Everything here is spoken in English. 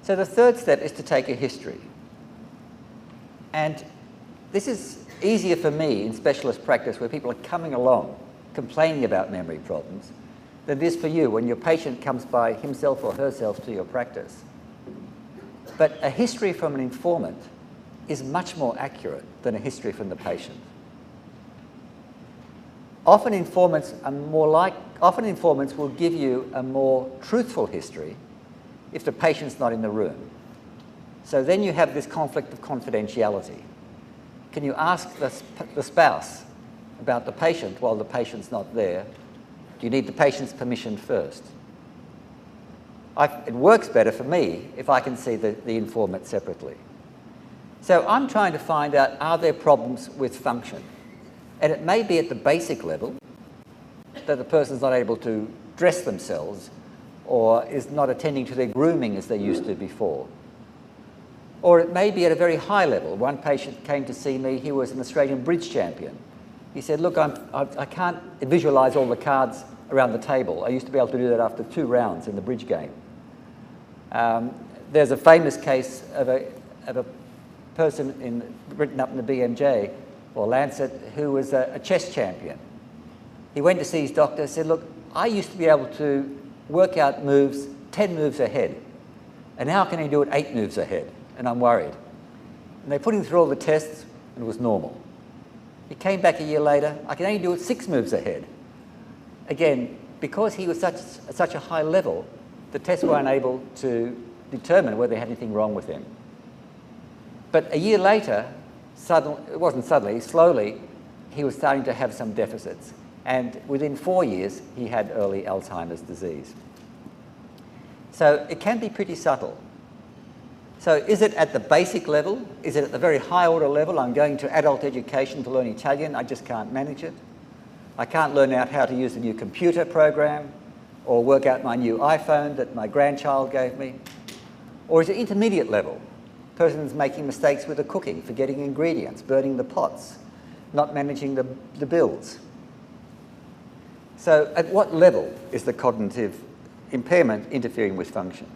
So the third step is to take a history. And this is easier for me in specialist practice where people are coming along complaining about memory problems than it is for you when your patient comes by himself or herself to your practice. But a history from an informant is much more accurate than a history from the patient. Often informants will give you a more truthful history if the patient's not in the room. So then you have this conflict of confidentiality. Can you ask the spouse about the patient while the patient's not there? Do you need the patient's permission first? It works better for me if I can see the informant separately. So I'm trying to find out, are there problems with function? And it may be at the basic level that the person's not able to dress themselves or is not attending to their grooming as they used to before. Or it may be at a very high level. One patient came to see me, he was an Australian bridge champion. He said, look, I can't visualise all the cards around the table. I used to be able to do that after 2 rounds in the bridge game. There's a famous case of a person written up in the BMJ or Lancet who was a chess champion. He went to see his doctor and said, look, I used to be able to work out moves 10 moves ahead. And how can he do it 8 moves ahead? And I'm worried. And they put him through all the tests and it was normal. He came back a year later, I can only do it 6 moves ahead. Again, because he was at such a high level, the tests were unable to determine whether they had anything wrong with him. But a year later, slowly, he was starting to have some deficits. And within 4 years, he had early Alzheimer's disease. So it can be pretty subtle. So is it at the basic level? Is it at the very high order level? I'm going to adult education to learn Italian. I just can't manage it. I can't learn out how to use a new computer program or work out my new iPhone that my grandchild gave me. Or is it intermediate level? Person's making mistakes with the cooking, forgetting ingredients, burning the pots, not managing the bills. So at what level is the cognitive impairment interfering with function?